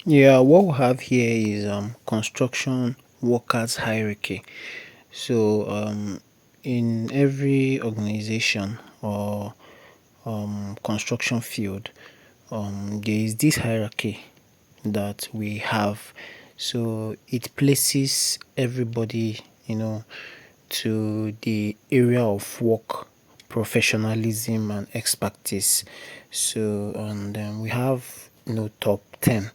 Yeah, what we have here is construction workers hierarchy. So in every organization or construction field, there is this hierarchy that we have. So it places everybody, to the area of work, professionalism, and expertise. So, and then we have top 10,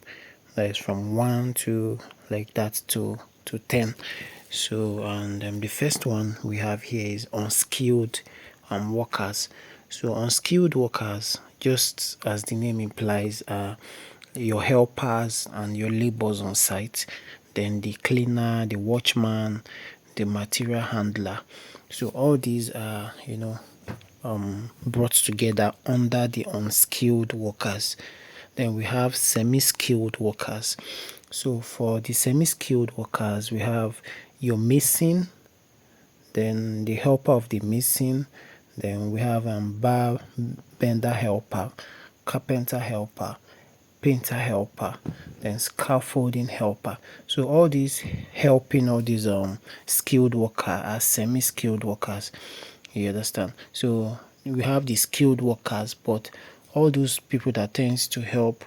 that is from 1 to like that to 10. So, and the first one we have here is unskilled workers. So, unskilled workers, just as the name implies, are your helpers and your laborers on site, then the cleaner, the watchman, the material handler. So all these are, brought together under the unskilled workers. Then we have semi-skilled workers. So for the semi-skilled workers, we have your mason, then the helper of the mason, then we have bar bender helper, carpenter helper, painter helper, then scaffolding helper. So all these helping all these skilled worker are semi-skilled workers. You understand? So we have the skilled workers, but all those people that tends to help,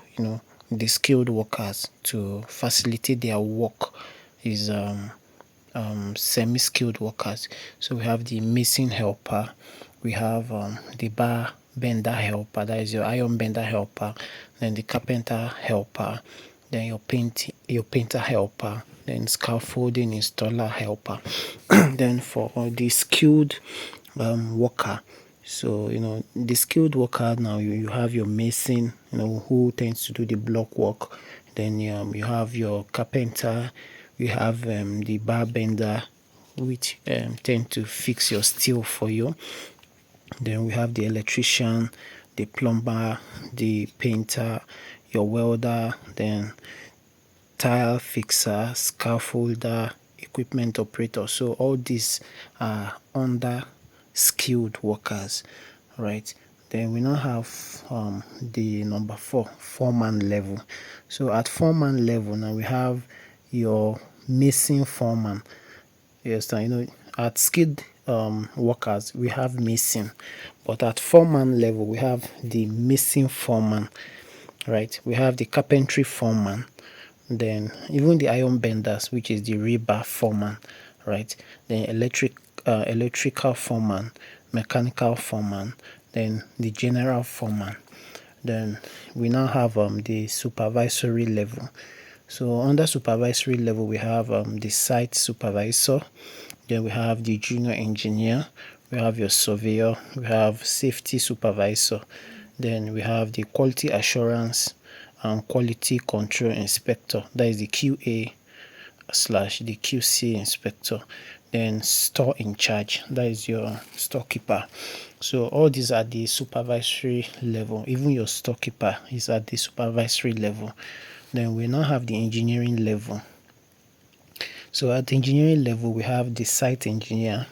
the skilled workers to facilitate their work is semi-skilled workers. So we have the mason helper, we have the bar bender helper, that is your iron bender helper, then the carpenter helper, then your painter helper, then scaffolding installer helper. Then for the skilled worker, so the skilled worker, now you have your mason, who tends to do the block work. Then you have your carpenter, you have the bar bender, which tend to fix your steel for you. Then we have the electrician, the plumber, the painter, your welder, then tile fixer, scaffolder, equipment operator. So all these are under skilled workers, right? Then we now have the number 4, foreman level. So at foreman level, now we have your missing foreman. Yes, at skilled workers we have missing, but at foreman level we have the missing foreman, right? We have the carpentry foreman, then even the iron benders, which is the rebar foreman, right? Then electrical foreman, mechanical foreman, then the general foreman. Then we now have the supervisory level. So under supervisory level we have the site supervisor, then we have the junior engineer, we have your surveyor, we have safety supervisor, then we have the quality assurance and quality control inspector, that is the QA slash the QC inspector, then store in charge, that is your storekeeper. So all these are the supervisory level. Even your storekeeper is at the supervisory level. Then we now have the engineering level. So at the engineering level, we have the site engineer,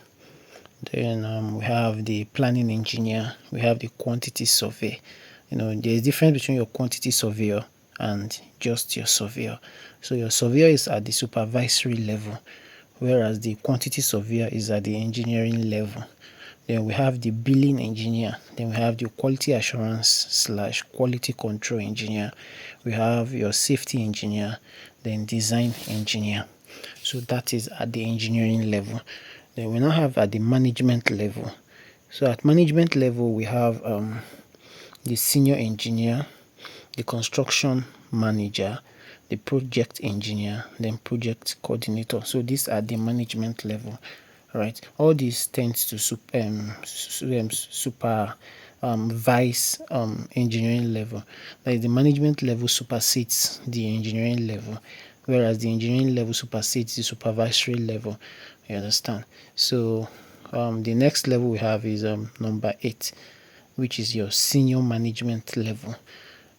then we have the planning engineer, we have the quantity survey. There's a difference between your quantity surveyor and just your surveyor. So your surveyor is at the supervisory level, whereas the quantity surveyor is at the engineering level. Then we have the billing engineer, then we have the quality assurance slash quality control engineer, we have your safety engineer, then design engineer. So that is at the engineering level. Then we now have at the management level. So at management level we have the senior engineer, the construction manager, the project engineer, then project coordinator. So these are the management level, right? All these tends to supervise engineering level. Like the management level supersedes the engineering level, whereas the engineering level supersedes the supervisory level. You understand? So the next level we have is number 8, which is your senior management level,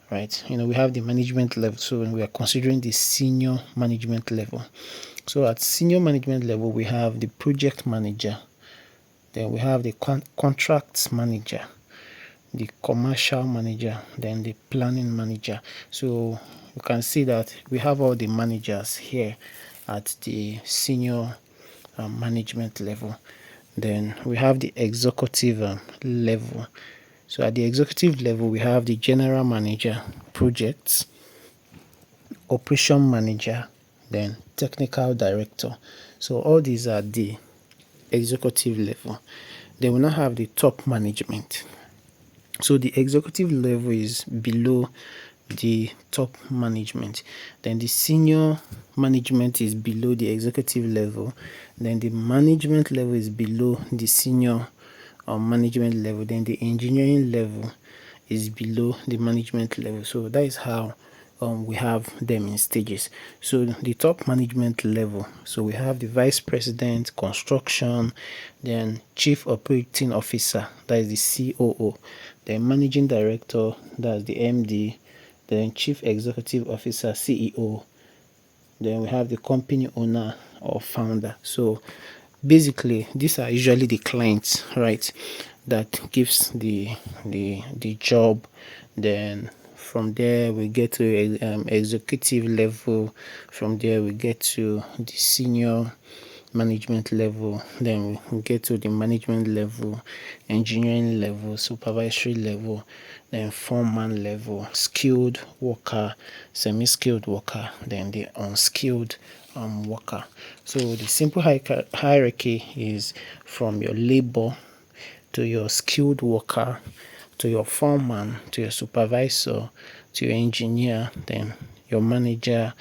right? We have the management level, so when we are considering the senior management level, so at senior management level we have the project manager, then we have the contracts manager, the commercial manager, then the planning manager. So you can see that we have all the managers here at the senior management level. Then we have the executive level. So at the executive level, we have the general manager, projects, operation manager, then technical director. So all these are the executive level. Then we now have the top management. So the executive level is below the top management. Then the senior management is below the executive level. Then the management level is below the senior management level. Then the engineering level is below the management level. So that is how we have them in stages. So the top management level, so we have the vice president, construction, then chief operating officer, that is the COO, then managing director, that's the MD, then chief executive officer, CEO, then we have the company owner or founder. So basically these are usually the clients, right, that gives the job. Then from there we get to executive level. From there we get to the senior management level. Then we get to the management level, engineering level, supervisory level, then foreman level, skilled worker, semi-skilled worker, then the unskilled worker. So the simple hierarchy is from your labor to your skilled worker, to your foreman, to your supervisor, to your engineer, then your manager,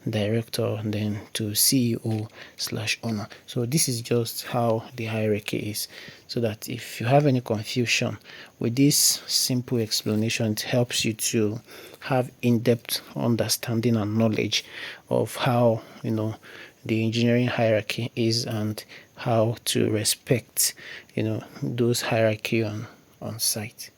director, then to CEO/owner. So this is just how the hierarchy is, so that if you have any confusion with this simple explanation, it helps you to have in-depth understanding and knowledge of how the engineering hierarchy is, and how to respect those hierarchy on site.